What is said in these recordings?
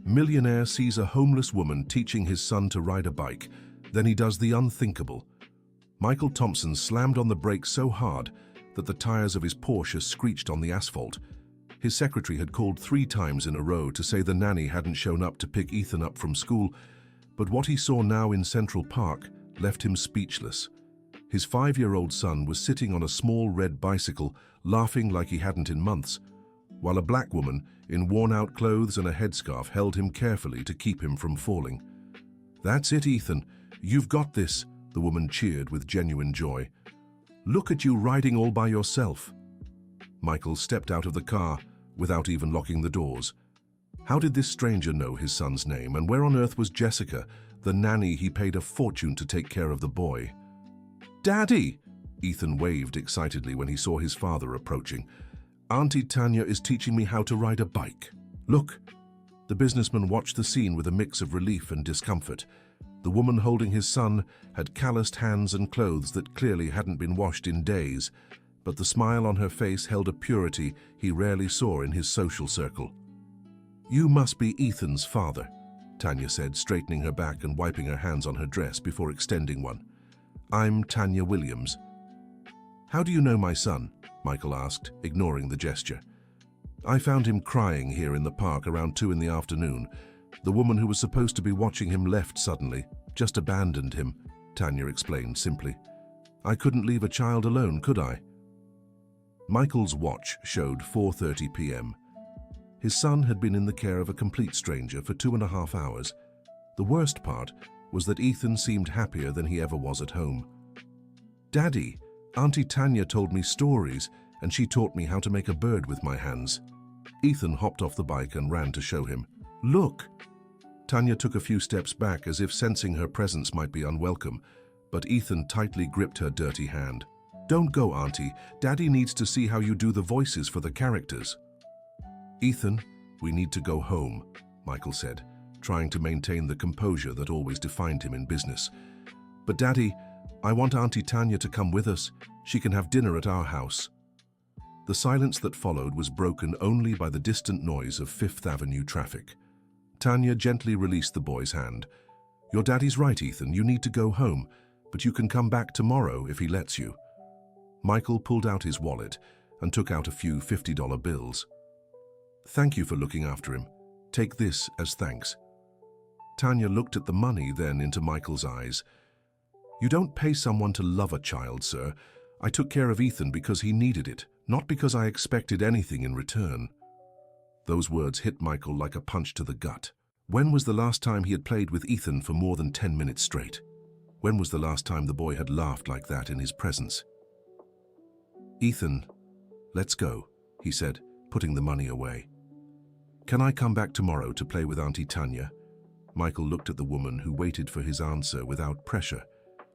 Millionaire sees a homeless woman teaching his son to ride a bike. Then he does the unthinkable. Michael Thompson slammed on the brakes so hard that the tires of his Porsche screeched on the asphalt. His secretary had called 3 times in a row to say the nanny hadn't shown up to pick Ethan up from school, but what he saw now in Central Park left him speechless. His 5-year-old son was sitting on a small red bicycle, laughing like he hadn't in months, while a black woman in worn-out clothes and a headscarf held him carefully to keep him from falling. "That's it, Ethan. You've got this," the woman cheered with genuine joy. "Look at you riding all by yourself." Michael stepped out of the car without even locking the doors. How did this stranger know his son's name, and where on earth was Jessica, the nanny he paid a fortune to take care of the boy? "Daddy!" Ethan waved excitedly when he saw his father approaching. "Auntie Tanya is teaching me how to ride a bike. Look." The businessman watched the scene with a mix of relief and discomfort. The woman holding his son had calloused hands and clothes that clearly hadn't been washed in days, but the smile on her face held a purity he rarely saw in his social circle. "You must be Ethan's father," Tanya said, straightening her back and wiping her hands on her dress before extending one. "I'm Tanya Williams." "How do you know my son?" Michael asked, ignoring the gesture. "I found him crying here in the park around 2 in the afternoon. The woman who was supposed to be watching him left suddenly, just abandoned him," Tanya explained simply. "I couldn't leave a child alone, could I?" Michael's watch showed 4:30 p.m. His son had been in the care of a complete stranger for 2.5 hours. The worst part was that Ethan seemed happier than he ever was at home. "Daddy, Auntie Tanya told me stories, and she taught me how to make a bird with my hands." Ethan hopped off the bike and ran to show him. "Look!" Tanya took a few steps back as if sensing her presence might be unwelcome, but Ethan tightly gripped her dirty hand. "Don't go, Auntie. Daddy needs to see how you do the voices for the characters." "Ethan, we need to go home," Michael said, trying to maintain the composure that always defined him in business. "But Daddy, I want Auntie Tanya to come with us. She can have dinner at our house." The silence that followed was broken only by the distant noise of 5th Avenue traffic. Tanya gently released the boy's hand. "Your daddy's right, Ethan. You need to go home, but you can come back tomorrow if he lets you." Michael pulled out his wallet and took out a few $50 bills. "Thank you for looking after him. Take this as thanks." Tanya looked at the money, then into Michael's eyes. "You don't pay someone to love a child, sir. I took care of Ethan because he needed it, not because I expected anything in return." Those words hit Michael like a punch to the gut. When was the last time he had played with Ethan for more than 10 minutes straight? When was the last time the boy had laughed like that in his presence? "Ethan, let's go," he said, putting the money away. "Can I come back tomorrow to play with Auntie Tanya?" Michael looked at the woman who waited for his answer without pressure.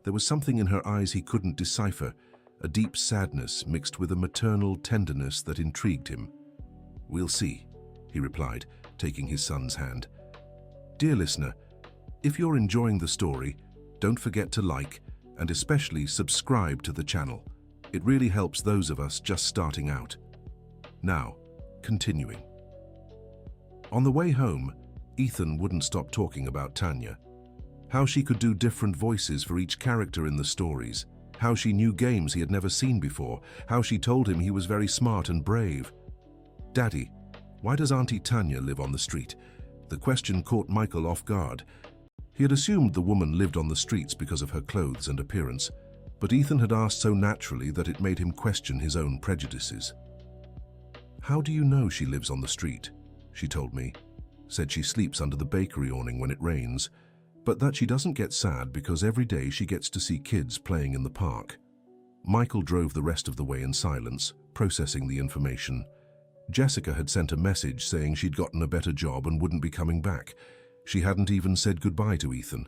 There was something in her eyes he couldn't decipher, a deep sadness mixed with a maternal tenderness that intrigued him. "We'll see," he replied, taking his son's hand. Dear listener, if you're enjoying the story, don't forget to like and especially subscribe to the channel. It really helps those of us just starting out. Now, continuing. On the way home, Ethan wouldn't stop talking about Tanya. How she could do different voices for each character in the stories. How she knew games he had never seen before. How she told him he was very smart and brave. "Daddy, why does Auntie Tanya live on the street?" The question caught Michael off guard. He had assumed the woman lived on the streets because of her clothes and appearance, but Ethan had asked so naturally that it made him question his own prejudices. "How do you know she lives on the street?" She told me. Said she sleeps under the bakery awning when it rains, but that she doesn't get sad because every day she gets to see kids playing in the park. Michael drove the rest of the way in silence, processing the information. Jessica had sent a message saying she'd gotten a better job and wouldn't be coming back. She hadn't even said goodbye to Ethan.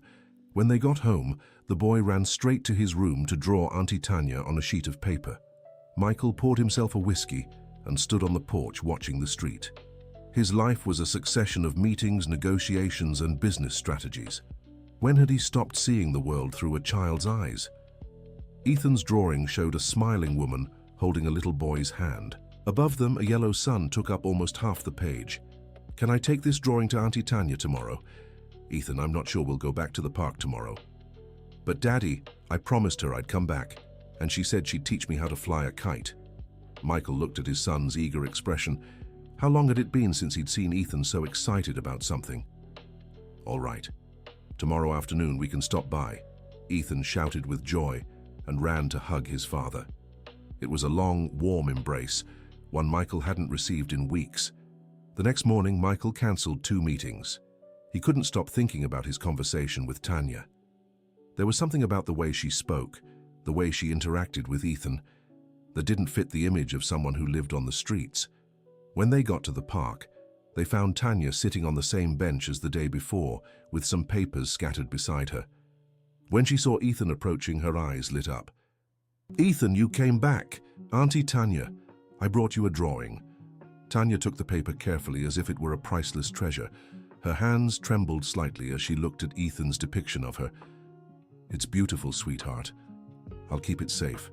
When they got home, the boy ran straight to his room to draw Auntie Tanya on a sheet of paper. Michael poured himself a whiskey and stood on the porch watching the street. His life was a succession of meetings, negotiations, and business strategies. When had he stopped seeing the world through a child's eyes? Ethan's drawing showed a smiling woman holding a little boy's hand. Above them, a yellow sun took up almost half the page. Can I take this drawing to Auntie Tanya tomorrow? Ethan, I'm not sure we'll go back to the park tomorrow. But Daddy, I promised her I'd come back, and she said she'd teach me how to fly a kite. Michael looked at his son's eager expression. How long had it been since he'd seen Ethan so excited about something? All right. Tomorrow afternoon we can stop by, Ethan shouted with joy and ran to hug his father. It was a long, warm embrace, one Michael hadn't received in weeks. The next morning, Michael cancelled 2 meetings. He couldn't stop thinking about his conversation with Tanya. There was something about the way she spoke, the way she interacted with Ethan, that didn't fit the image of someone who lived on the streets. When they got to the park, they found Tanya sitting on the same bench as the day before, with some papers scattered beside her. When she saw Ethan approaching, her eyes lit up. "Ethan, you came back! Auntie Tanya, I brought you a drawing." Tanya took the paper carefully as if it were a priceless treasure. Her hands trembled slightly as she looked at Ethan's depiction of her. "It's beautiful, sweetheart. I'll keep it safe."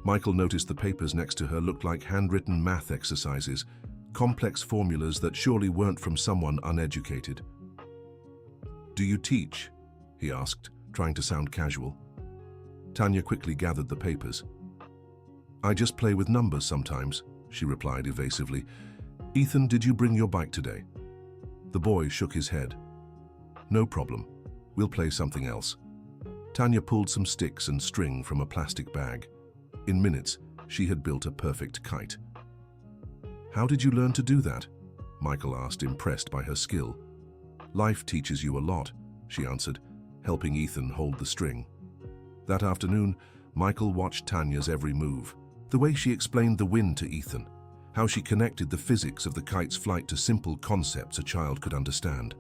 Michael noticed the papers next to her looked like handwritten math exercises, complex formulas that surely weren't from someone uneducated. "Do you teach?" he asked, trying to sound casual. Tanya quickly gathered the papers. "I just play with numbers sometimes," she replied evasively. "Ethan, did you bring your bike today?" The boy shook his head. "No problem. We'll play something else." Tanya pulled some sticks and string from a plastic bag. In minutes, she had built a perfect kite. "How did you learn to do that?" Michael asked, impressed by her skill. "Life teaches you a lot," she answered, helping Ethan hold the string. That afternoon, Michael watched Tanya's every move. The way she explained the wind to Ethan, how she connected the physics of the kite's flight to simple concepts a child could understand.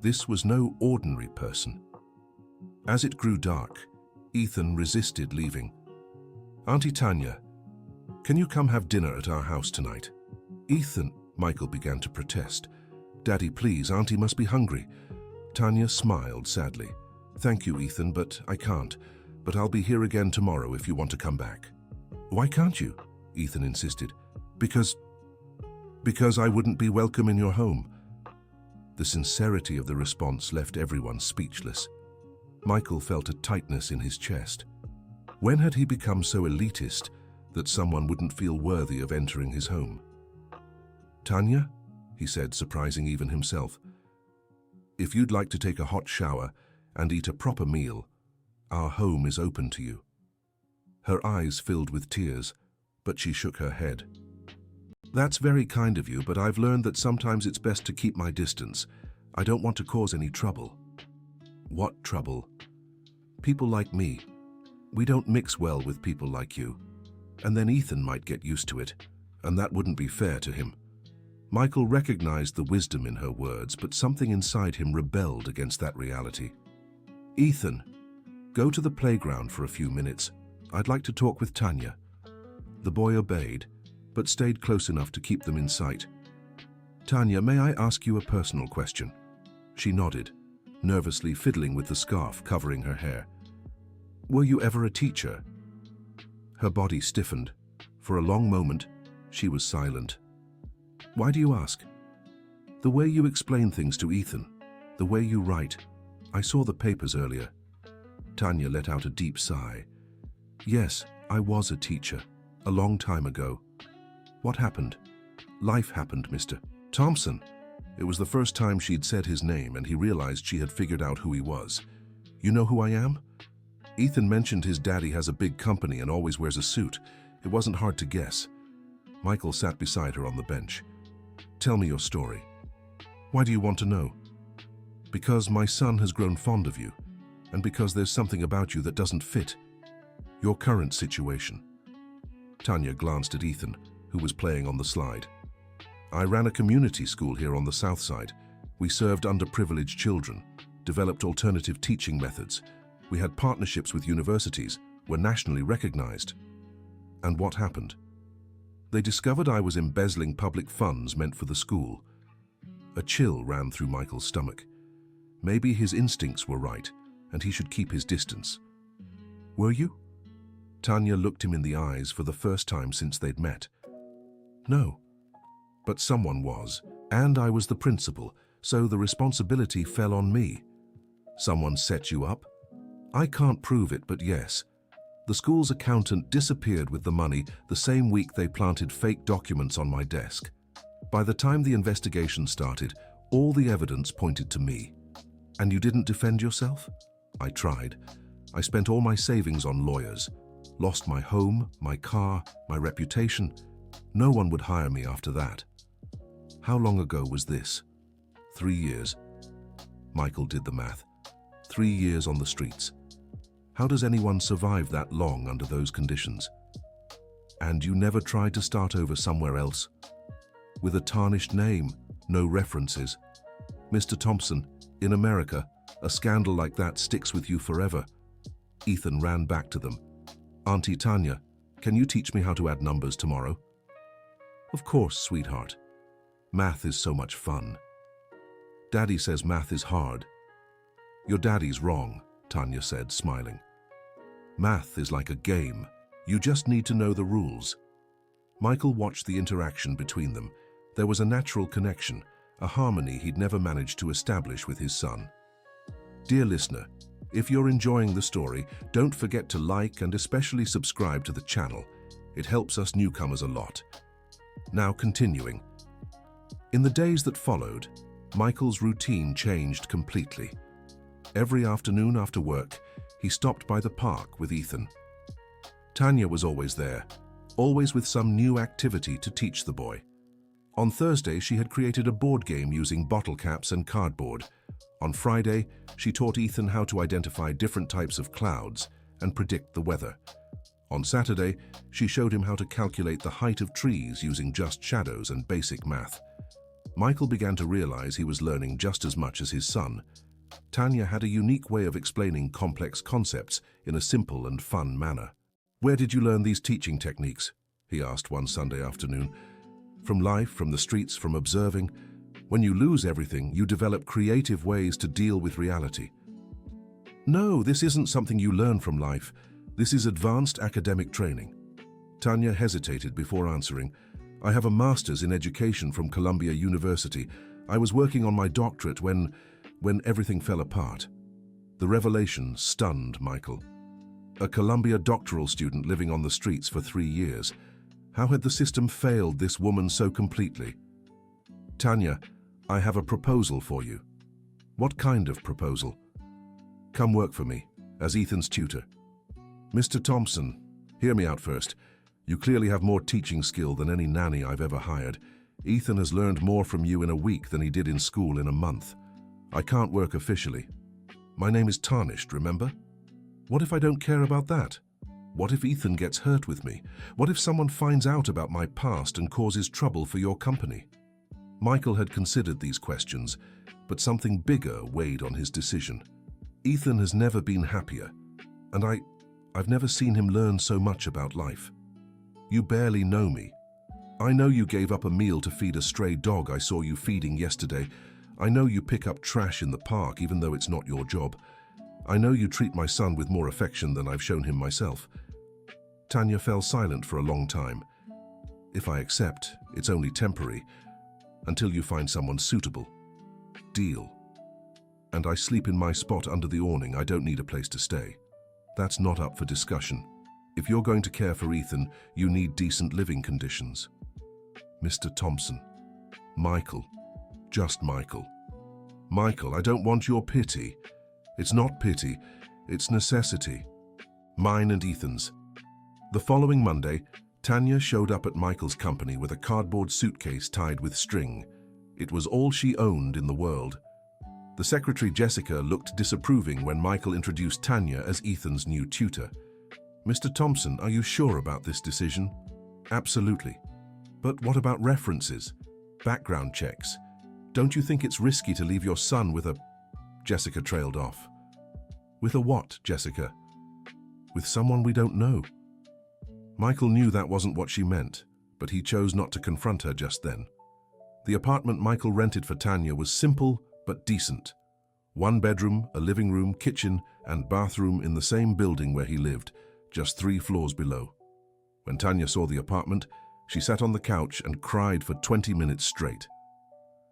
This was no ordinary person. As it grew dark, Ethan resisted leaving. "Auntie Tanya, can you come have dinner at our house tonight?" "Ethan," Michael began to protest. "Daddy, please, Auntie must be hungry." Tanya smiled sadly. "Thank you, Ethan, but I can't. But I'll be here again tomorrow if you want to come back." "Why can't you?" Ethan insisted. Because I wouldn't be welcome in your home." The sincerity of the response left everyone speechless. Michael felt a tightness in his chest. When had he become so elitist that someone wouldn't feel worthy of entering his home? "Tanya," he said, surprising even himself, "if you'd like to take a hot shower and eat a proper meal, our home is open to you." Her eyes filled with tears, but she shook her head. "That's very kind of you, but I've learned that sometimes it's best to keep my distance. I don't want to cause any trouble." "What trouble?" "People like me. We don't mix well with people like you. And then Ethan might get used to it, and that wouldn't be fair to him." Michael recognized the wisdom in her words, but something inside him rebelled against that reality. "Ethan, go to the playground for a few minutes. I'd like to talk with Tanya." The boy obeyed, but stayed close enough to keep them in sight. "Tanya, may I ask you a personal question?" She nodded, nervously fiddling with the scarf covering her hair. "Were you ever a teacher?" Her body stiffened. For a long moment, she was silent. "Why do you ask?" "The way you explain things to Ethan, the way you write. I saw the papers earlier." Tanya let out a deep sigh. "Yes, I was a teacher, a long time ago." "What happened?" "Life happened, Mr. Thompson." It was the first time she'd said his name, and he realized she had figured out who he was. "You know who I am?" Ethan mentioned his daddy has a big company and always wears a suit. It wasn't hard to guess. Michael sat beside her on the bench. "Tell me your story." "Why do you want to know?" "Because my son has grown fond of you, and because there's something about you that doesn't fit your current situation." Tanya glanced at Ethan, who was playing on the slide. "I ran a community school here on the south side. We served underprivileged children, developed alternative teaching methods. We had partnerships with universities, were nationally recognized." "And what happened?" "They discovered I was embezzling public funds meant for the school." A chill ran through Michael's stomach. Maybe his instincts were right, and he should keep his distance. "Were you?" Tanya looked him in the eyes for the first time since they'd met. "No. But someone was, And I was the principal, so the responsibility fell on me. Someone set you up? I can't prove it, but yes. The school's accountant disappeared with the money the same week they planted fake documents on my desk. By the time the investigation started, all the evidence pointed to me. And you didn't defend yourself? I tried. I spent all my savings on lawyers. Lost my home, my car, my reputation. No one would hire me after that. How long ago was this? 3 years. Michael did the math. 3 years on the streets. How does anyone survive that long under those conditions? And you never tried to start over somewhere else? With a tarnished name, no references. Mr. Thompson, in America, a scandal like that sticks with you forever. Ethan ran back to them. Auntie Tanya, can you teach me how to add numbers tomorrow? Of course, sweetheart. Math is so much fun. Daddy says math is hard. Your daddy's wrong, Tanya said, smiling. Math is like a game. You just need to know the rules. Michael watched the interaction between them. There was a natural connection, a harmony he'd never managed to establish with his son. Dear listener, if you're enjoying the story, don't forget to like and especially subscribe to the channel. It helps us newcomers a lot. Now continuing. In the days that followed, Michael's routine changed completely. Every afternoon after work, he stopped by the park with Ethan. Tanya was always there, always with some new activity to teach the boy. On Thursday, she had created a board game using bottle caps and cardboard. On Friday, she taught Ethan how to identify different types of clouds and predict the weather. On Saturday, she showed him how to calculate the height of trees using just shadows and basic math. Michael began to realize he was learning just as much as his son. Tanya had a unique way of explaining complex concepts in a simple and fun manner. Where did you learn these teaching techniques? He asked one Sunday afternoon. From life, from the streets, from observing. When you lose everything, you develop creative ways to deal with reality. No, this isn't something you learn from life. This is advanced academic training. Tanya hesitated before answering. I have a master's in education from Columbia University. I was working on my doctorate when everything fell apart. The revelation stunned Michael. A Columbia doctoral student living on the streets for 3 years. How had the system failed this woman so completely? Tanya, I have a proposal for you. What kind of proposal? Come work for me, as Ethan's tutor. Mr. Thompson, hear me out first. You clearly have more teaching skill than any nanny I've ever hired. Ethan has learned more from you in a week than he did in school in a month. I can't work officially. My name is tarnished, remember? What if I don't care about that? What if Ethan gets hurt with me? What if someone finds out about my past and causes trouble for your company? Michael had considered these questions, but something bigger weighed on his decision. Ethan has never been happier, and I've never seen him learn so much about life. You barely know me. I know you gave up a meal to feed a stray dog I saw you feeding yesterday. I know you pick up trash in the park even though it's not your job. I know you treat my son with more affection than I've shown him myself. Tanya fell silent for a long time. If I accept, it's only temporary, until you find someone suitable. Deal. And I sleep in my spot under the awning. I don't need a place to stay. That's not up for discussion. If you're going to care for Ethan, you need decent living conditions. Mr. Thompson. Michael. Just Michael. Michael, I don't want your pity. It's not pity, it's necessity. Mine and Ethan's. The following Monday, Tanya showed up at Michael's company with a cardboard suitcase tied with string. It was all she owned in the world. The secretary Jessica looked disapproving when Michael introduced Tanya as Ethan's new tutor. Mr. Thompson, are you sure about this decision? Absolutely. But what about references? Background checks? Don't you think it's risky to leave your son with a... Jessica trailed off. With a what, Jessica? With someone we don't know. Michael knew that wasn't what she meant, but he chose not to confront her just then. The apartment Michael rented for Tanya was simple but decent. 1 bedroom, a living room, kitchen, and bathroom in the same building where he lived, just 3 floors below. When Tanya saw the apartment, she sat on the couch and cried for 20 minutes straight.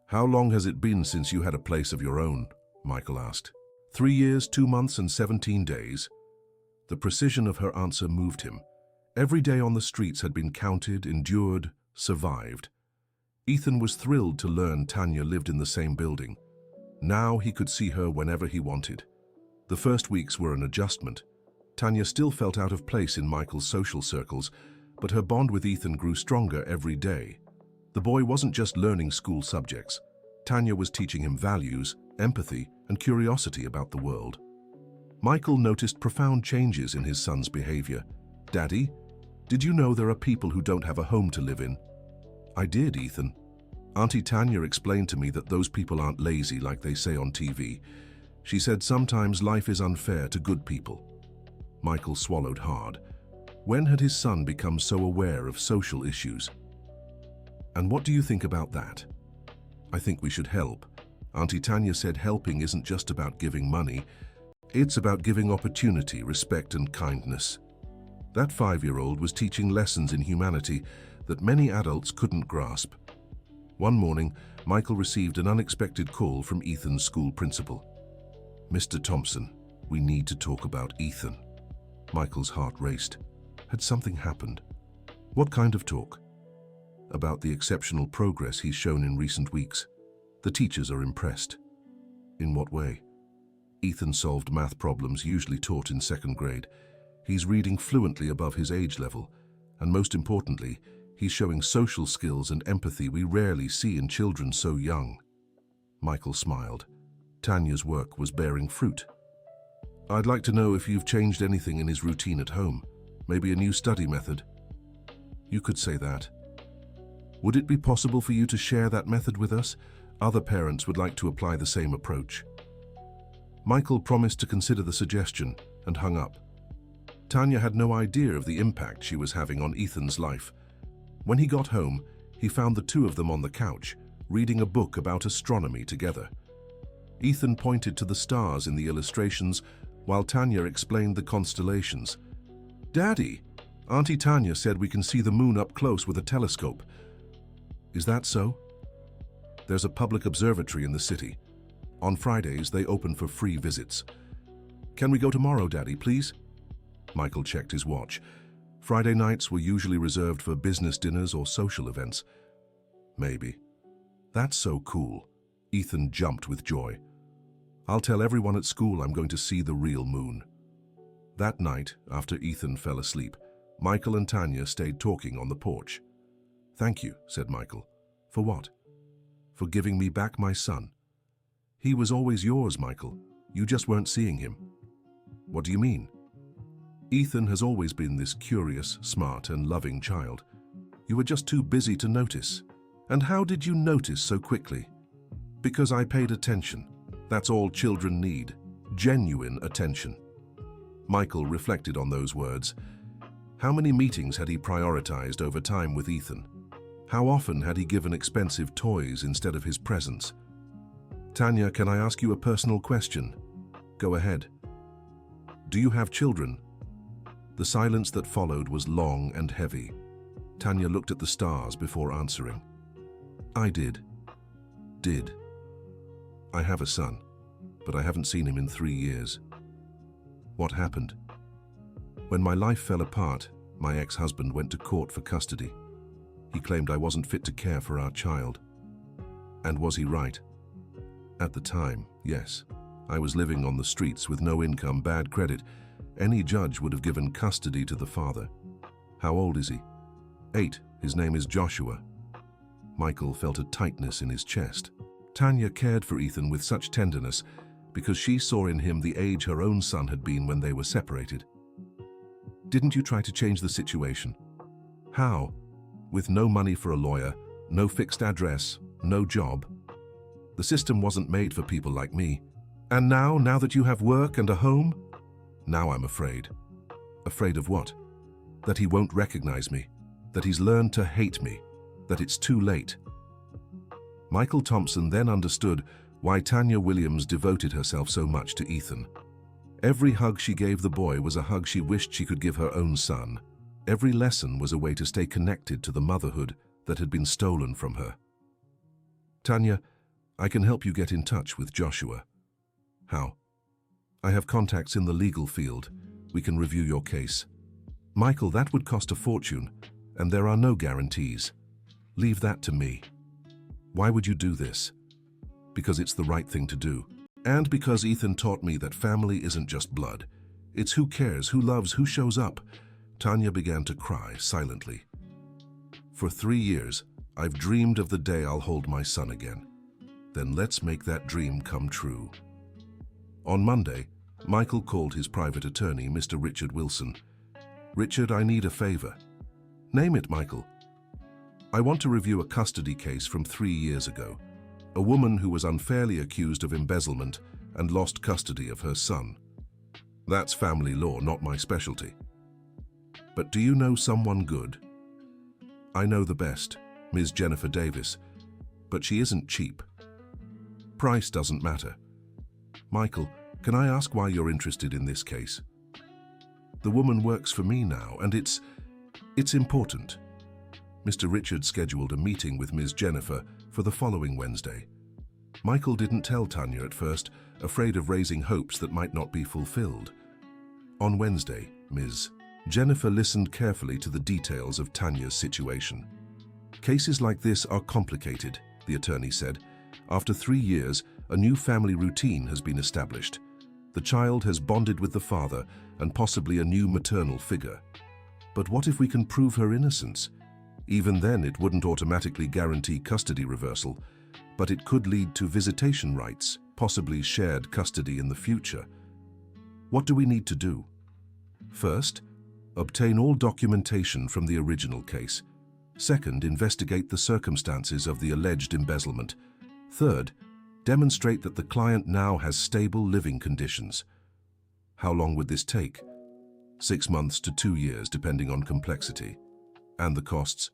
How long has it been since you had a place of your own? Michael asked. 3 years, 2 months, and 17 days. The precision of her answer moved him. Every day on the streets had been counted, endured, survived. Ethan was thrilled to learn Tanya lived in the same building. Now he could see her whenever he wanted. The first weeks were an adjustment. Tanya still felt out of place in Michael's social circles, but her bond with Ethan grew stronger every day. The boy wasn't just learning school subjects. Tanya was teaching him values, empathy, and curiosity about the world. Michael noticed profound changes in his son's behavior. "Daddy, did you know there are people who don't have a home to live in?" "I did, Ethan. Auntie Tanya explained to me that those people aren't lazy like they say on TV. She said sometimes life is unfair to good people." Michael swallowed hard. When had his son become so aware of social issues? "And what do you think about that?" "I think we should help. Auntie Tanya said helping isn't just about giving money. It's about giving opportunity, respect, and kindness." That 5-year-old was teaching lessons in humanity that many adults couldn't grasp. One morning, Michael received an unexpected call from Ethan's school principal. "Mr. Thompson, we need to talk about Ethan." Michael's heart raced. Had something happened? What kind of talk? "About the exceptional progress he's shown in recent weeks. The teachers are impressed." "In what way?" "Ethan solved math problems usually taught in 2nd grade. He's reading fluently above his age level, and most importantly, he's showing social skills and empathy we rarely see in children so young." Michael smiled. Tanya's work was bearing fruit. "I'd like to know if you've changed anything in his routine at home. Maybe a new study method." "You could say that. Would it be possible for you to share that method with us? Other parents would like to apply the same approach." Michael promised to consider the suggestion and hung up. Tanya had no idea of the impact she was having on Ethan's life. When he got home, he found the two of them on the couch, reading a book about astronomy together. Ethan pointed to the stars in the illustrations, while Tanya explained the constellations. "Daddy, Auntie Tanya said we can see the moon up close with a telescope." "Is that so?" "There's a public observatory in the city. On Fridays, they open for free visits." "Can we go tomorrow, Daddy, please?" Michael checked his watch. Friday nights were usually reserved for business dinners or social events. "Maybe." "That's so cool." Ethan jumped with joy. "I'll tell everyone at school I'm going to see the real moon." That night, after Ethan fell asleep, Michael and Tanya stayed talking on the porch. "Thank you," said Michael. "For what?" "For giving me back my son." "He was always yours, Michael. You just weren't seeing him." "What do you mean?" "Ethan has always been this curious, smart, and loving child. You were just too busy to notice." "And how did you notice so quickly?" "Because I paid attention. That's all children need. Genuine attention." Michael reflected on those words. How many meetings had he prioritized over time with Ethan? How often had he given expensive toys instead of his presence? "Tanya, can I ask you a personal question?" "Go ahead." "Do you have children?" The silence that followed was long and heavy. Tanya looked at the stars before answering. "I did." "Did." "I have a son, but I haven't seen him in 3 years." "What happened?" "When my life fell apart, my ex-husband went to court for custody. He claimed I wasn't fit to care for our child." "And was he right?" "At the time, yes. I was living on the streets with no income, bad credit. Any judge would have given custody to the father." "How old is he?" 8. His name is Joshua." Michael felt a tightness in his chest. Tanya cared for Ethan with such tenderness because she saw in him the age her own son had been when they were separated. "Didn't you try to change the situation?" "How?" "With no money for a lawyer, no fixed address, no job. The system wasn't made for people like me. And now that you have work and a home?" "Now I'm afraid." "Afraid of what?" "That he won't recognize me, that he's learned to hate me, that it's too late." Michael Thompson then understood why Tanya Williams devoted herself so much to Ethan. Every hug she gave the boy was a hug she wished she could give her own son. Every lesson was a way to stay connected to the motherhood that had been stolen from her. "Tanya, I can help you get in touch with Joshua. How? I have contacts in the legal field. We can review your case. Michael, that would cost a fortune, and there are no guarantees. Leave that to me. Why would you do this? Because it's the right thing to do. And because Ethan taught me that family isn't just blood. It's who cares, who loves, who shows up. Tanya began to cry silently. For 3 years, I've dreamed of the day I'll hold my son again. Then let's make that dream come true. On Monday, Michael called his private attorney, Mr. Richard Wilson. Richard, I need a favor. Name it, Michael. I want to review a custody case from 3 years ago. A woman who was unfairly accused of embezzlement and lost custody of her son. That's family law, not my specialty. But do you know someone good? I know the best, Ms. Jennifer Davis, but she isn't cheap. Price doesn't matter. Michael, can I ask why you're interested in this case? The woman works for me now, and it's important. Mr. Richard scheduled a meeting with Ms. Jennifer for the following Wednesday. Michael didn't tell Tanya at first, afraid of raising hopes that might not be fulfilled. On Wednesday, Ms. Jennifer listened carefully to the details of Tanya's situation. Cases like this are complicated, the attorney said. After 3 years, a new family routine has been established. The child has bonded with the father and possibly a new maternal figure. But what if we can prove her innocence? Even then, it wouldn't automatically guarantee custody reversal, but it could lead to visitation rights, possibly shared custody in the future. What do we need to do? First, obtain all documentation from the original case. Second, investigate the circumstances of the alleged embezzlement. Third, demonstrate that the client now has stable living conditions. How long would this take? 6 months to 2 years, depending on complexity. And the costs?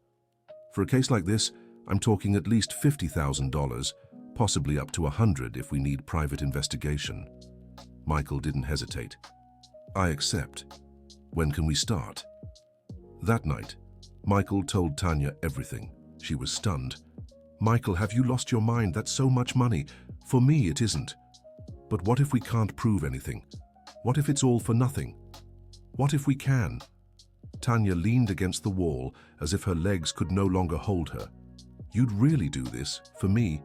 For a case like this, I'm talking at least $50,000, possibly up to $100,000 if we need private investigation. Michael didn't hesitate. I accept. When can we start? That night, Michael told Tanya everything. She was stunned. Michael, have you lost your mind? That's so much money. For me, it isn't. But what if we can't prove anything? What if it's all for nothing? What if we can? Tanya leaned against the wall as if her legs could no longer hold her. You'd really do this, for me?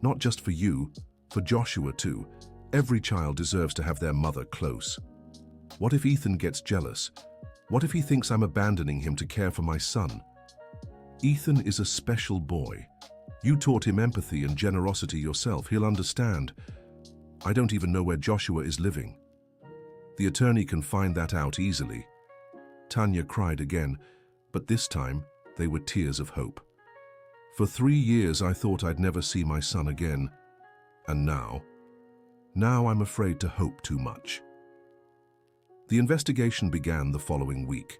Not just for you, for Joshua too. Every child deserves to have their mother close. What if Ethan gets jealous? What if he thinks I'm abandoning him to care for my son? Ethan is a special boy. You taught him empathy and generosity yourself. He'll understand. I don't even know where Joshua is living. The attorney can find that out easily. Tanya cried again, but this time they were tears of hope. For 3 years I thought I'd never see my son again. And now I'm afraid to hope too much. The investigation began the following week.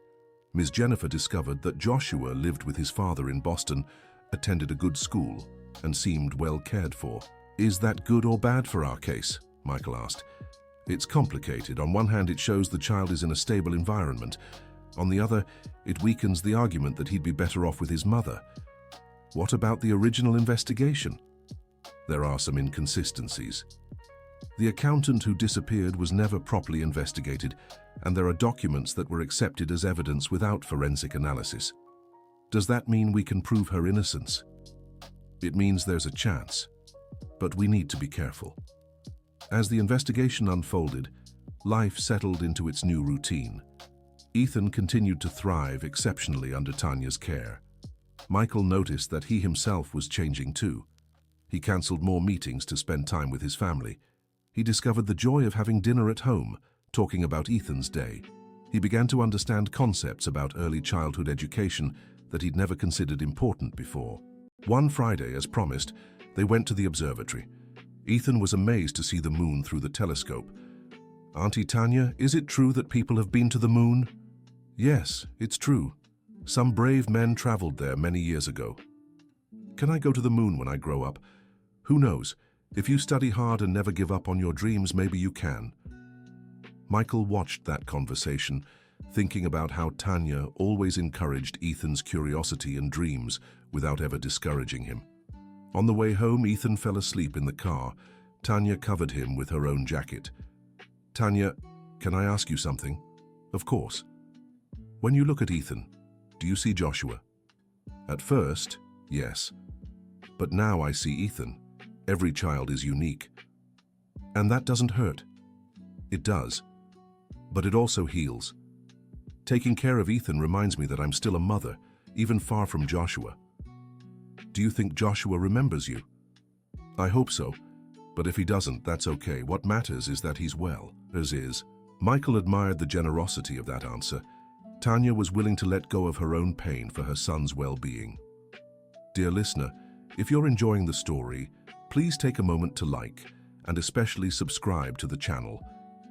Ms. Jennifer discovered that Joshua lived with his father in Boston, attended a good school, and seemed well cared for. Is that good or bad for our case? Michael asked. It's complicated. On one hand, it shows the child is in a stable environment. On the other, it weakens the argument that he'd be better off with his mother. What about the original investigation? There are some inconsistencies. The accountant who disappeared was never properly investigated, and there are documents that were accepted as evidence without forensic analysis. Does that mean we can prove her innocence? It means there's a chance, but we need to be careful. As the investigation unfolded, life settled into its new routine. Ethan continued to thrive exceptionally under Tanya's care. Michael noticed that he himself was changing too. He cancelled more meetings to spend time with his family. He discovered the joy of having dinner at home, talking about Ethan's day. He began to understand concepts about early childhood education that he'd never considered important before. One Friday, as promised, they went to the observatory. Ethan was amazed to see the moon through the telescope. Auntie Tanya, is it true that people have been to the moon? Yes, it's true. Some brave men traveled there many years ago. Can I go to the moon when I grow up? Who knows? If you study hard and never give up on your dreams, maybe you can. Michael watched that conversation, thinking about how Tanya always encouraged Ethan's curiosity and dreams without ever discouraging him. On the way home, Ethan fell asleep in the car. Tanya covered him with her own jacket. "Tanya, can I ask you something?" "Of course." "When you look at Ethan, do you see Joshua?" "At first, yes. But now I see Ethan. Every child is unique. And that doesn't hurt." "It does. But it also heals. Taking care of Ethan reminds me that I'm still a mother, even far from Joshua." "Do you think Joshua remembers you?" "I hope so. But if he doesn't, that's okay. What matters is that he's well." As is. Michael admired the generosity of that answer. Tanya was willing to let go of her own pain for her son's well-being. Dear listener, if you're enjoying the story, please take a moment to like and especially subscribe to the channel.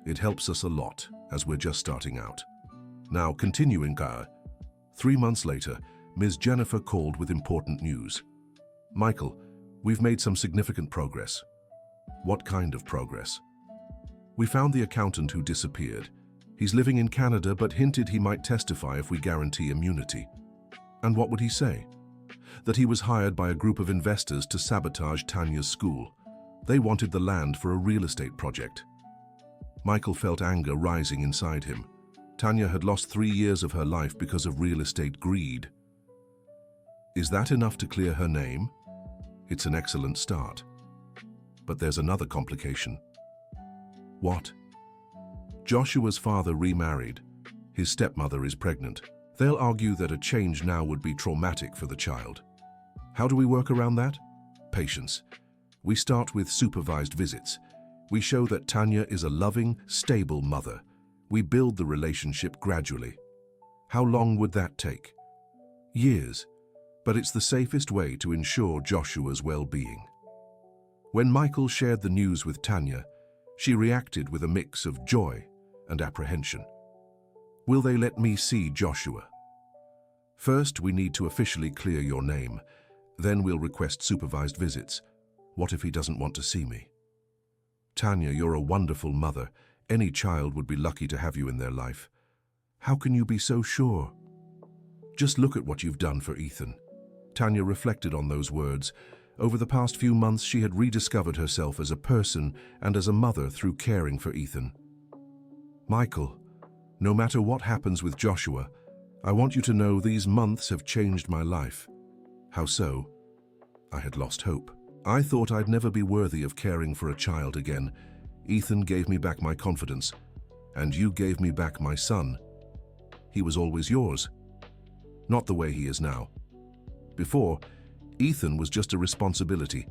It helps us a lot as we're just starting out. Now, continuing, 3 months later, Ms. Jennifer called with important news. "Michael, we've made some significant progress." "What kind of progress?" "We found the accountant who disappeared. He's living in Canada but hinted he might testify if we guarantee immunity." "And what would he say?" "That he was hired by a group of investors to sabotage Tanya's school. They wanted the land for a real estate project." Michael felt anger rising inside him. Tanya had lost 3 years of her life because of real estate greed. Is that enough to clear her name? It's an excellent start. But there's another complication. What? Joshua's father remarried. His stepmother is pregnant. They'll argue that a change now would be traumatic for the child. How do we work around that? Patience. We start with supervised visits. We show that Tanya is a loving, stable mother. We build the relationship gradually. How long would that take? Years. But it's the safest way to ensure Joshua's well-being. When Michael shared the news with Tanya, she reacted with a mix of joy and apprehension. Will they let me see Joshua? First, we need to officially clear your name. Then we'll request supervised visits. What if he doesn't want to see me? Tanya, you're a wonderful mother. Any child would be lucky to have you in their life. How can you be so sure? Just look at what you've done for Ethan. Tanya reflected on those words. Over the past few months, she had rediscovered herself as a person and as a mother through caring for Ethan. Michael, no matter what happens with Joshua, I want you to know these months have changed my life. How so? I had lost hope. I thought I'd never be worthy of caring for a child again. Ethan gave me back my confidence, and you gave me back my son. He was always yours. Not the way he is now. Before, Ethan was just a responsibility.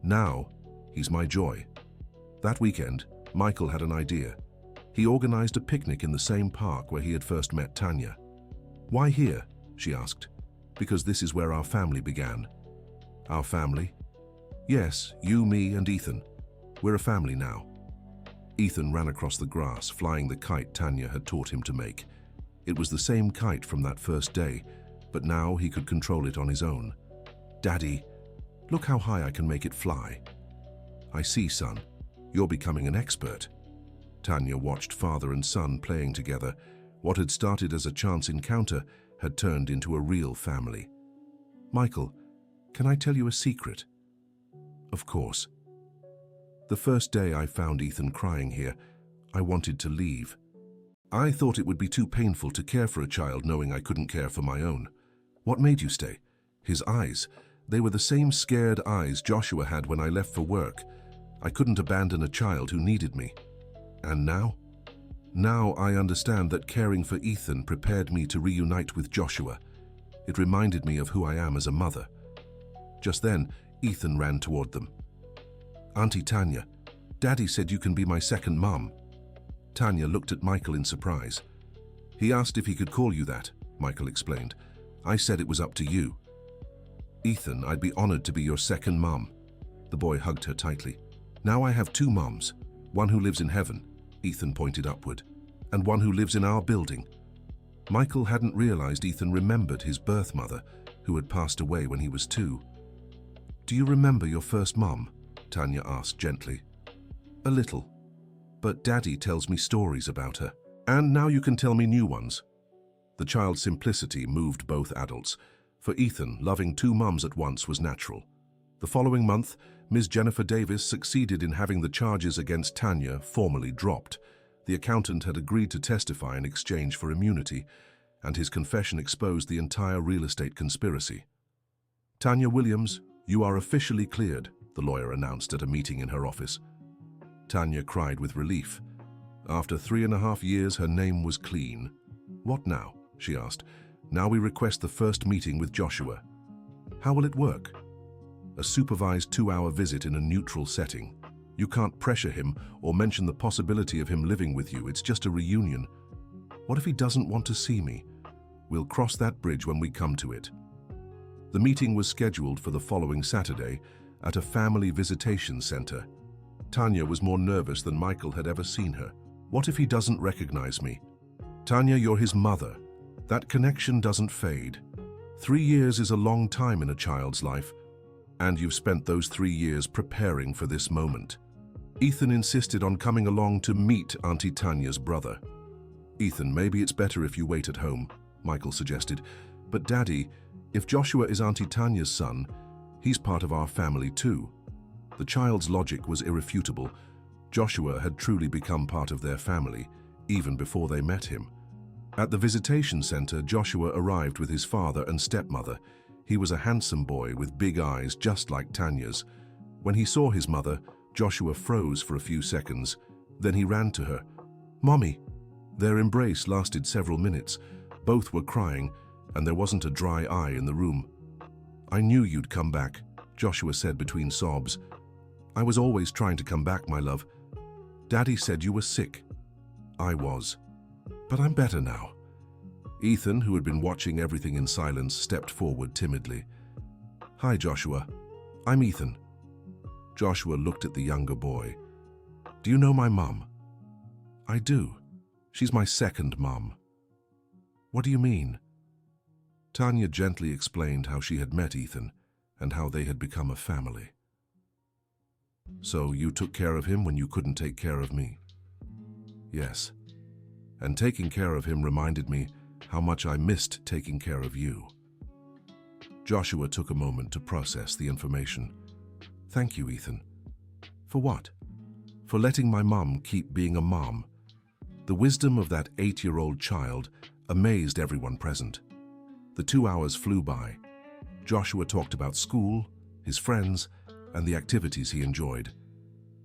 Now, he's my joy. That weekend, Michael had an idea. He organized a picnic in the same park where he had first met Tanya. Why here? She asked. Because this is where our family began. Our family? Yes, you, me, and Ethan. We're a family now. Ethan ran across the grass, flying the kite Tanya had taught him to make. It was the same kite from that first day, but now he could control it on his own. Daddy, look how high I can make it fly. I see, son. You're becoming an expert. Tanya watched father and son playing together. What had started as a chance encounter had turned into a real family. Michael, can I tell you a secret? Of course. The first day I found Ethan crying here, I wanted to leave. I thought it would be too painful to care for a child knowing I couldn't care for my own. What made you stay? His eyes. They were the same scared eyes Joshua had when I left for work. I couldn't abandon a child who needed me. And now? Now I understand that caring for Ethan prepared me to reunite with Joshua. It reminded me of who I am as a mother. Just then, Ethan ran toward them. Auntie Tanya, Daddy said you can be my second mom. Tanya looked at Michael in surprise. He asked if he could call you that, Michael explained. I said it was up to you. Ethan, I'd be honored to be your second mom. The boy hugged her tightly. Now I have 2 moms, one who lives in heaven, Ethan pointed upward, and one who lives in our building. Michael hadn't realized Ethan remembered his birth mother, who had passed away when he was 2. Do you remember your first mom? Tanya asked gently. A little, but Daddy tells me stories about her. And now you can tell me new ones. The child's simplicity moved both adults. For Ethan, loving 2 moms at once was natural. The following month, Ms. Jennifer Davis succeeded in having the charges against Tanya formally dropped. The accountant had agreed to testify in exchange for immunity, and his confession exposed the entire real estate conspiracy. "Tanya Williams, you are officially cleared," the lawyer announced at a meeting in her office. Tanya cried with relief. After 3.5 years, her name was clean. "What now?" she asked. "Now we request the first meeting with Joshua." "How will it work?" "A supervised 2-hour visit in a neutral setting. You can't pressure him or mention the possibility of him living with you. It's just a reunion." "What if he doesn't want to see me?" "We'll cross that bridge when we come to it." The meeting was scheduled for the following Saturday at a family visitation center. Tanya was more nervous than Michael had ever seen her. "What if he doesn't recognize me?" "Tanya, you're his mother. That connection doesn't fade. 3 years is a long time in a child's life, and you've spent those 3 years preparing for this moment." Ethan insisted on coming along to meet Auntie Tanya's brother. "Ethan, maybe it's better if you wait at home," Michael suggested. "But Daddy, if Joshua is Auntie Tanya's son, he's part of our family too." The child's logic was irrefutable. Joshua had truly become part of their family, even before they met him. At the visitation center, Joshua arrived with his father and stepmother. He was a handsome boy with big eyes just like Tanya's. When he saw his mother, Joshua froze for a few seconds. Then he ran to her. "Mommy!" Their embrace lasted several minutes. Both were crying, and there wasn't a dry eye in the room. "I knew you'd come back," Joshua said between sobs. "I was always trying to come back, my love. Daddy said you were sick." "I was. But I'm better now." Ethan, who had been watching everything in silence, stepped forward timidly. "Hi, Joshua. I'm Ethan." Joshua looked at the younger boy. "Do you know my mum?" "I do. She's my second mum." "What do you mean?" Tanya gently explained how she had met Ethan and how they had become a family. "So you took care of him when you couldn't take care of me?" "Yes. And taking care of him reminded me how much I missed taking care of you." Joshua took a moment to process the information. "Thank you, Ethan." "For what?" "For letting my mum keep being a mom." The wisdom of that 8-year-old child amazed everyone present. The 2 hours flew by. Joshua talked about school, his friends, and the activities he enjoyed.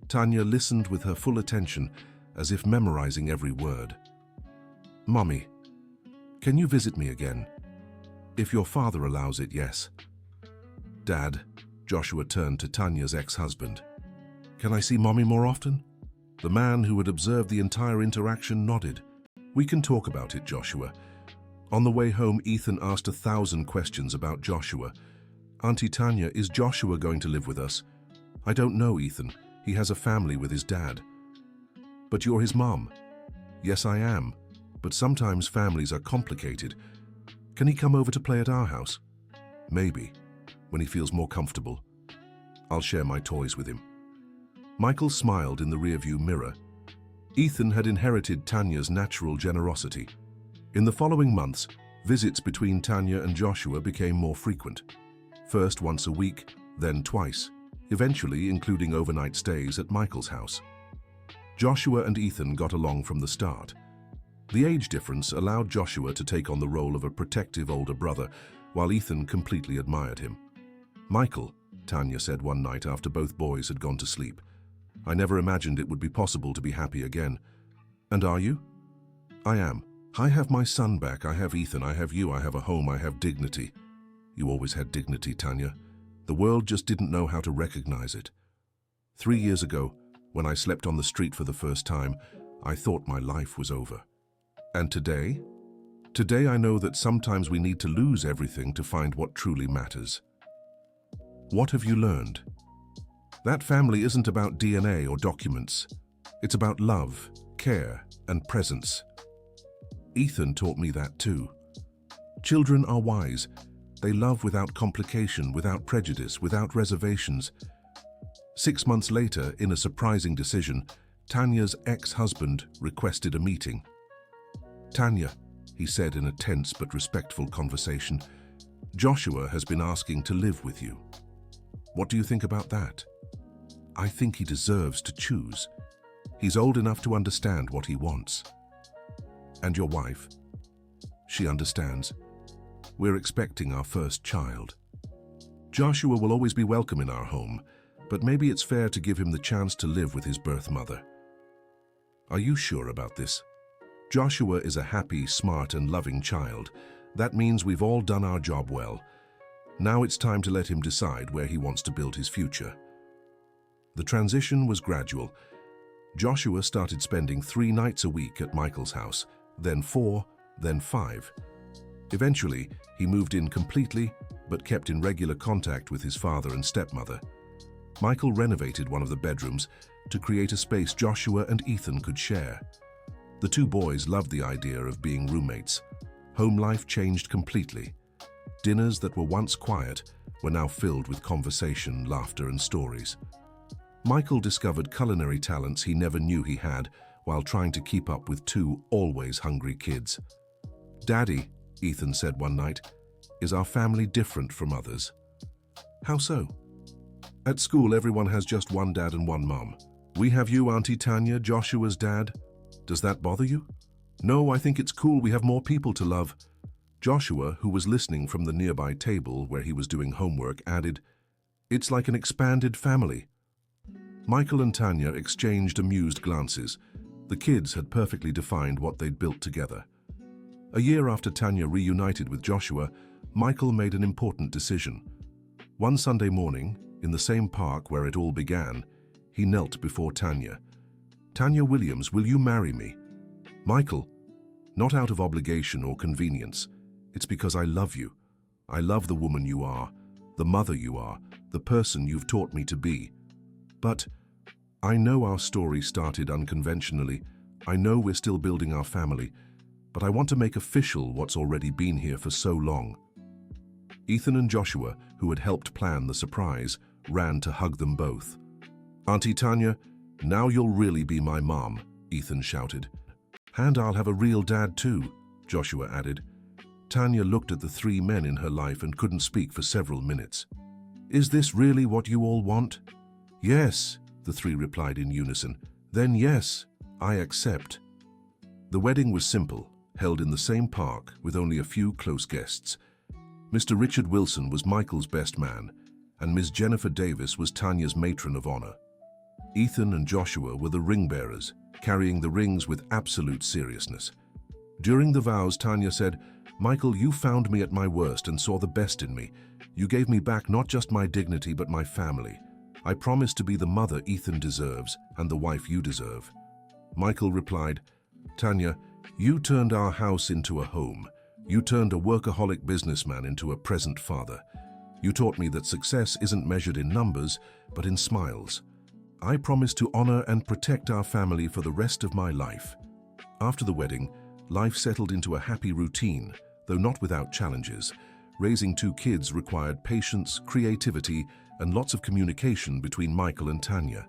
Tanya listened with her full attention, as if memorizing every word. "Mommy, can you visit me again?" "If your father allows it, yes." "Dad," Joshua turned to Tanya's ex-husband. "Can I see Mommy more often?" The man who had observed the entire interaction nodded. "We can talk about it, Joshua." On the way home, Ethan asked 1,000 questions about Joshua. "Auntie Tanya, is Joshua going to live with us?" "I don't know, Ethan. He has a family with his dad." "But you're his mom." "Yes, I am. But sometimes families are complicated. Can he come over to play at our house?" "Maybe, when he feels more comfortable. I'll share my toys with him." Michael smiled in the rearview mirror. Ethan had inherited Tanya's natural generosity. In the following months, visits between Tanya and Joshua became more frequent. First once a week, then twice, eventually including overnight stays at Michael's house. Joshua and Ethan got along from the start. The age difference allowed Joshua to take on the role of a protective older brother, while Ethan completely admired him. "Michael," Tanya said one night after both boys had gone to sleep, "I never imagined it would be possible to be happy again." "And are you?" "I am. I have my son back, I have Ethan, I have you, I have a home, I have dignity." "You always had dignity, Tanya. The world just didn't know how to recognize it. 3 years ago, when I slept on the street for the first time, I thought my life was over. And today? Today I know that sometimes we need to lose everything to find what truly matters." "What have you learned?" "That family isn't about DNA or documents. It's about love, care, and presence." "Ethan taught me that too. Children are wise. They love without complication, without prejudice, without reservations." 6 months later, in a surprising decision, Tanya's ex-husband requested a meeting. "Tanya," he said in a tense but respectful conversation, "Joshua has been asking to live with you." What do you think about that? I think he deserves to choose. He's old enough to understand what he wants. And your wife? She understands. We're expecting our first child. Joshua will always be welcome in our home, but maybe it's fair to give him the chance to live with his birth mother. Are you sure about this? Joshua is a happy, smart, and loving child. That means we've all done our job well. Now it's time to let him decide where he wants to build his future. The transition was gradual. Joshua started spending 3 nights a week at Michael's house, then 4, then 5. Eventually, he moved in completely, but kept in regular contact with his father and stepmother. Michael renovated one of the bedrooms to create a space Joshua and Ethan could share. The 2 boys loved the idea of being roommates. Home life changed completely. Dinners that were once quiet were now filled with conversation, laughter, and stories. Michael discovered culinary talents he never knew he had while trying to keep up with 2 always hungry kids. "Daddy," Ethan said one night, "is our family different from others?" "How so?" "At school, everyone has just one dad and one mom. We have you, Auntie Tanya, Joshua's dad. Does that bother you?" "No, I think it's cool. We have more people to love." Joshua, who was listening from the nearby table where he was doing homework, added, "It's like an expanded family." Michael and Tanya exchanged amused glances. The kids had perfectly defined what they'd built together. A year after Tanya reunited with Joshua, Michael made an important decision. One Sunday morning, in the same park where it all began, he knelt before Tanya. "Tanya Williams, will you marry me?" "Michael, not out of obligation or convenience. It's because I love you. I love the woman you are, the mother you are, the person you've taught me to be. But I know our story started unconventionally. I know we're still building our family, but I want to make official what's already been here for so long." Ethan and Joshua, who had helped plan the surprise, ran to hug them both. "Auntie Tanya, now you'll really be my mom," Ethan shouted. "And I'll have a real dad too," Joshua added. Tanya looked at the 3 men in her life and couldn't speak for several minutes. "Is this really what you all want?" "Yes," the 3 replied in unison. "Then yes, I accept." The wedding was simple, held in the same park with only a few close guests. Mr. Richard Wilson was Michael's best man, and Ms. Jennifer Davis was Tanya's matron of honor. Ethan and Joshua were the ring bearers, carrying the rings with absolute seriousness. During the vows, Tanya said, "Michael, you found me at my worst and saw the best in me. You gave me back not just my dignity but my family. I promise to be the mother Ethan deserves and the wife you deserve." Michael replied, "Tanya, you turned our house into a home. You turned a workaholic businessman into a present father. You taught me that success isn't measured in numbers, but in smiles. I promise to honor and protect our family for the rest of my life." After the wedding, life settled into a happy routine, though not without challenges. Raising 2 kids required patience, creativity, and lots of communication between Michael and Tanya.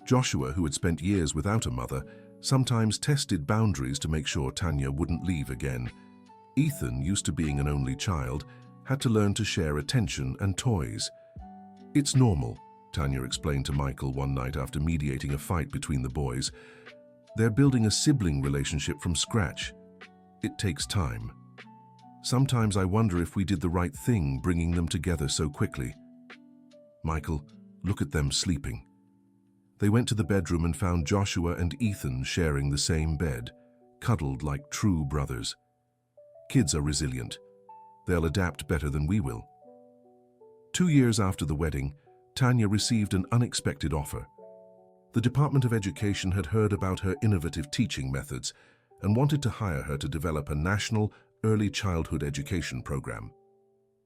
Joshua, who had spent years without a mother, sometimes tested boundaries to make sure Tanya wouldn't leave again. Ethan, used to being an only child, had to learn to share attention and toys. "It's normal," Tanya explained to Michael one night after mediating a fight between the boys. "They're building a sibling relationship from scratch. It takes time. Sometimes I wonder if we did the right thing bringing them together so quickly." "Michael, look at them sleeping." They went to the bedroom and found Joshua and Ethan sharing the same bed, cuddled like true brothers. Kids are resilient. They'll adapt better than we will. 2 years after the wedding, Tanya received an unexpected offer. The Department of Education had heard about her innovative teaching methods and wanted to hire her to develop a national early childhood education program.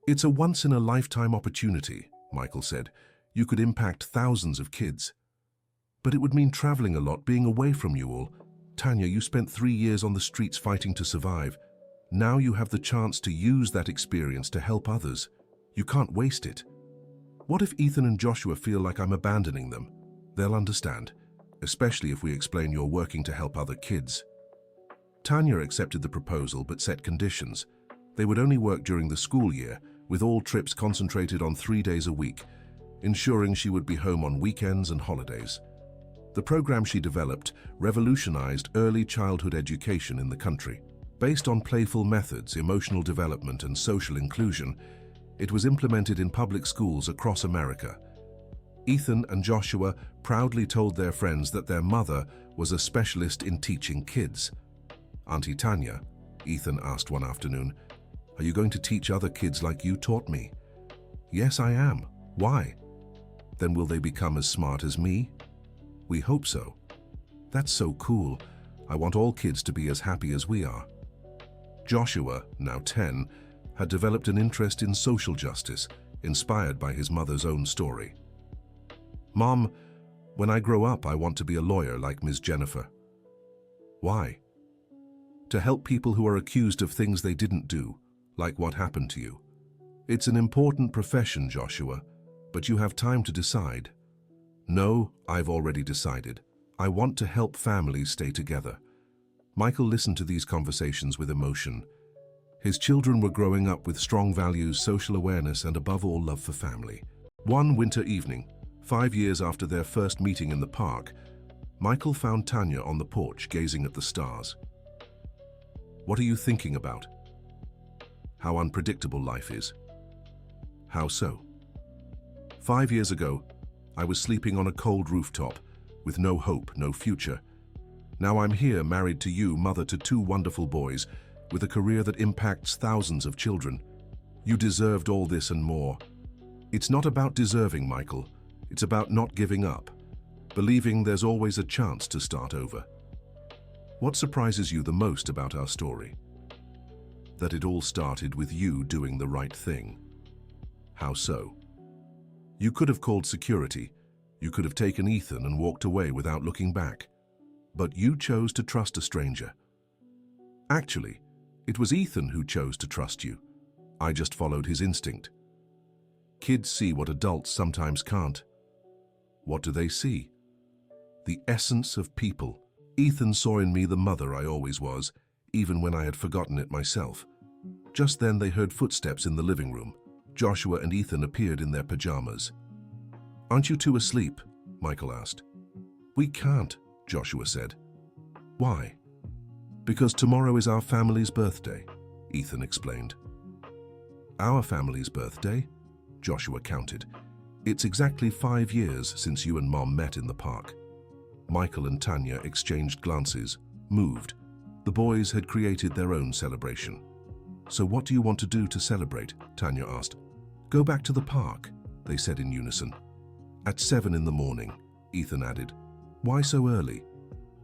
"It's a once-in-a-lifetime opportunity," Michael said. "You could impact thousands of kids." "But it would mean traveling a lot, being away from you all. Tanya, you spent 3 years on the streets fighting to survive. Now you have the chance to use that experience to help others. You can't waste it." "What if Ethan and Joshua feel like I'm abandoning them?" "They'll understand, especially if we explain you're working to help other kids." Tanya accepted the proposal but set conditions. They would only work during the school year, with all trips concentrated on 3 days a week. ensuring she would be home on weekends and holidays. The program she developed revolutionized early childhood education in the country. Based on playful methods, emotional development, and social inclusion, it was implemented in public schools across America. Ethan and Joshua proudly told their friends that their mother was a specialist in teaching kids. "Auntie Tanya," Ethan asked one afternoon, "are you going to teach other kids like you taught me?" "Yes, I am. Why?" "Then will they become as smart as me?" "We hope so." "That's so cool. I want all kids to be as happy as we are." Joshua, now 10, had developed an interest in social justice, inspired by his mother's own story. "Mom, when I grow up, I want to be a lawyer like Ms. Jennifer." "Why?" "To help people who are accused of things they didn't do, like what happened to you." "It's an important profession, Joshua, but you have time to decide." "No, I've already decided. I want to help families stay together." Michael listened to these conversations with emotion. His children were growing up with strong values, social awareness, and above all, love for family. One winter evening, 5 years after their first meeting in the park, Michael found Tanya on the porch gazing at the stars. "What are you thinking about?" "How unpredictable life is." "How so?" "5 years ago, I was sleeping on a cold rooftop, with no hope, no future. Now I'm here, married to you, mother to 2 wonderful boys, with a career that impacts thousands of children. You deserved all this and more." "It's not about deserving, Michael. It's about not giving up, believing there's always a chance to start over." "What surprises you the most about our story?" "That it all started with you doing the right thing." "How so?" "You could have called security. You could have taken Ethan and walked away without looking back. But you chose to trust a stranger." "Actually, it was Ethan who chose to trust you. I just followed his instinct." "Kids see what adults sometimes can't." "What do they see?" "The essence of people. Ethan saw in me the mother I always was, even when I had forgotten it myself." Just then they heard footsteps in the living room. Joshua and Ethan appeared in their pajamas. "Aren't you two asleep?" Michael asked. "We can't," Joshua said. "Why?" "Because tomorrow is our family's birthday," Ethan explained. "Our family's birthday?" Joshua counted. "It's exactly 5 years since you and Mom met in the park." Michael and Tanya exchanged glances, moved. The boys had created their own celebration. "So what do you want to do to celebrate?" Tanya asked. "Go back to the park," they said in unison. "At 7 in the morning," Ethan added. "Why so early?"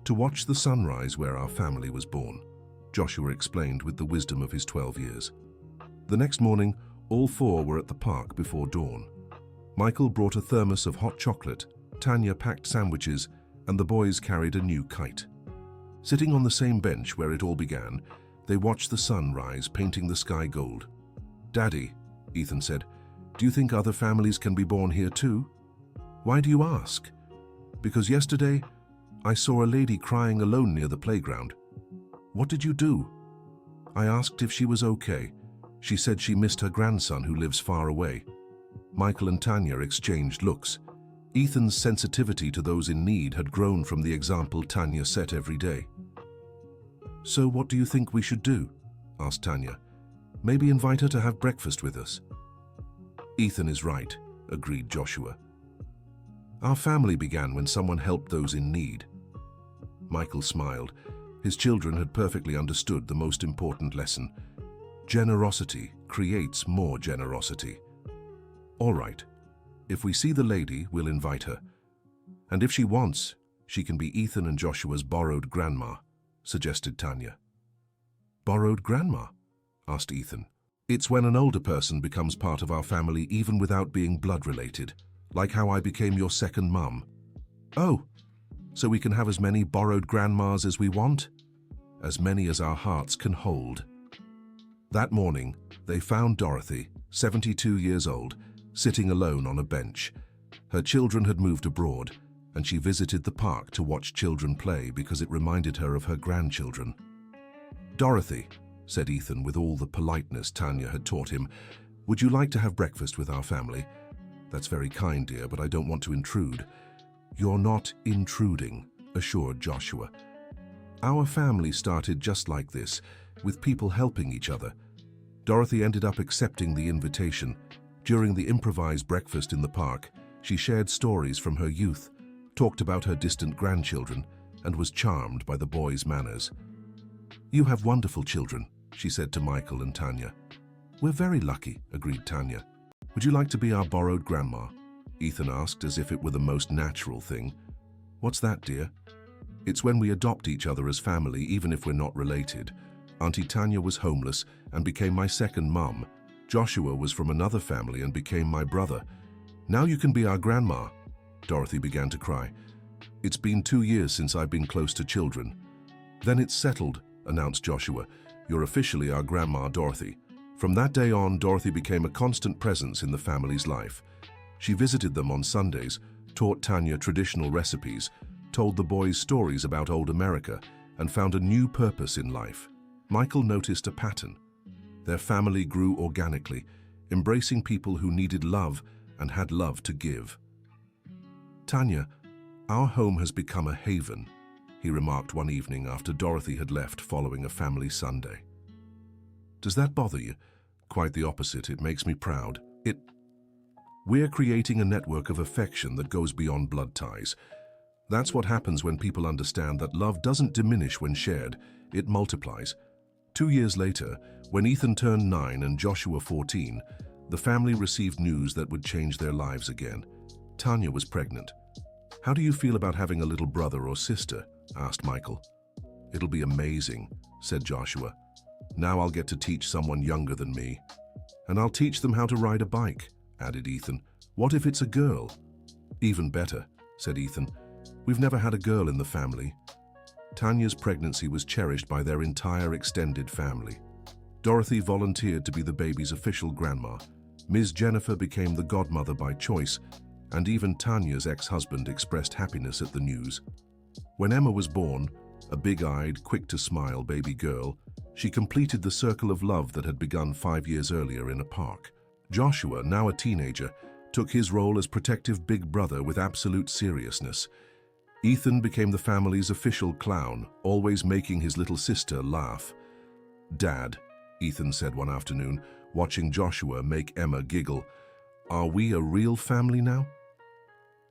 "To watch the sunrise where our family was born," Joshua explained with the wisdom of his 12 years. The next morning, all 4 were at the park before dawn. Michael brought a thermos of hot chocolate, Tanya packed sandwiches, and the boys carried a new kite. Sitting on the same bench where it all began, they watched the sun rise, painting the sky gold. "Daddy," Ethan said, "do you think other families can be born here too?" "Why do you ask?" "Because yesterday, I saw a lady crying alone near the playground." "What did you do?" "I asked if she was okay. She said she missed her grandson who lives far away." Michael and Tanya exchanged looks. Ethan's sensitivity to those in need had grown from the example Tanya set every day. "So what do you think we should do?" asked Tanya. "Maybe invite her to have breakfast with us." "Ethan is right," agreed Joshua. "Our family began when someone helped those in need." Michael smiled. His children had perfectly understood the most important lesson. Generosity creates more generosity. "All right. If we see the lady, we'll invite her. And if she wants, she can be Ethan and Joshua's borrowed grandma," suggested Tanya. "Borrowed grandma?" asked Ethan. "It's when an older person becomes part of our family even without being blood related, like how I became your second mum." "Oh, so we can have as many borrowed grandmas as we want?" "As many as our hearts can hold." That morning, they found Dorothy, 72 years old, sitting alone on a bench. Her children had moved abroad, and she visited the park to watch children play because it reminded her of her grandchildren. "Dorothy," said Ethan with all the politeness Tanya had taught him, "would you like to have breakfast with our family? That's very kind, dear, but I don't want to intrude. You're not intruding, assured Joshua. Our family started just like this, with people helping each other. Dorothy ended up accepting the invitation. During the improvised breakfast in the park, she shared stories from her youth, talked about her distant grandchildren, and was charmed by the boys' manners. "You have wonderful children," she said to Michael and Tanya. "We're very lucky," agreed Tanya. "Would you like to be our borrowed grandma?" Ethan asked, as if it were the most natural thing. "What's that, dear?" "It's when we adopt each other as family, even if we're not related. Auntie Tanya was homeless and became my second mum. Joshua was from another family and became my brother. Now you can be our grandma." Dorothy began to cry. "It's been 2 years since I've been close to children." "Then it's settled," announced Joshua. "You're officially our grandma, Dorothy." From that day on, Dorothy became a constant presence in the family's life. She visited them on Sundays, taught Tanya traditional recipes, told the boys stories about old America, and found a new purpose in life. Michael noticed a pattern. Their family grew organically, embracing people who needed love and had love to give. "Tanya, our home has become a haven," he remarked one evening after Dorothy had left following a family Sunday. "Does that bother you?" "Quite the opposite. It makes me proud. We're creating a network of affection that goes beyond blood ties. That's what happens when people understand that love doesn't diminish when shared, it multiplies." 2 years later, when Ethan turned 9 and Joshua 14, the family received news that would change their lives again. Tanya was pregnant. "How do you feel about having a little brother or sister?" asked Michael. "It'll be amazing," said Joshua. "Now I'll get to teach someone younger than me. And I'll teach them how to ride a bike," added Ethan. "What if it's a girl?" "Even better," said Ethan. "We've never had a girl in the family." Tanya's pregnancy was cherished by their entire extended family. Dorothy volunteered to be the baby's official grandma. Ms. Jennifer became the godmother by choice, and even Tanya's ex-husband expressed happiness at the news. When Emma was born, a big-eyed, quick-to-smile baby girl, she completed the circle of love that had begun 5 years earlier in a park. Joshua, now a teenager, took his role as protective big brother with absolute seriousness. Ethan became the family's official clown, always making his little sister laugh. "Dad," Ethan said one afternoon, watching Joshua make Emma giggle, "are we a real family now?"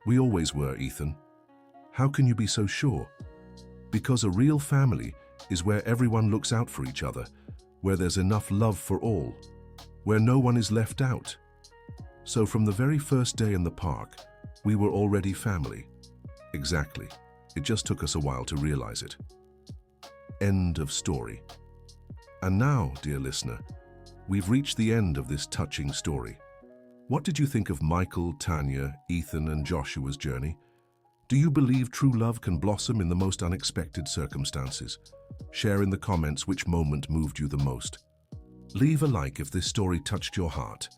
"We always were, Ethan." "How can you be so sure?" "Because a real family is where everyone looks out for each other, where there's enough love for all, where no one is left out. So from the very first day in the park, we were already family." "Exactly. It just took us a while to realize it." End of story. And now, dear listener, we've reached the end of this touching story. What did you think of Michael, Tanya, Ethan, and Joshua's journey? Do you believe true love can blossom in the most unexpected circumstances? Share in the comments which moment moved you the most. Leave a like if this story touched your heart.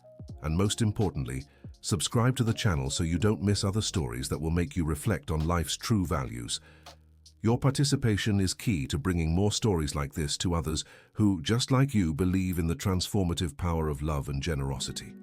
And most importantly, subscribe to the channel so you don't miss other stories that will make you reflect on life's true values. Your participation is key to bringing more stories like this to others who, just like you, believe in the transformative power of love and generosity.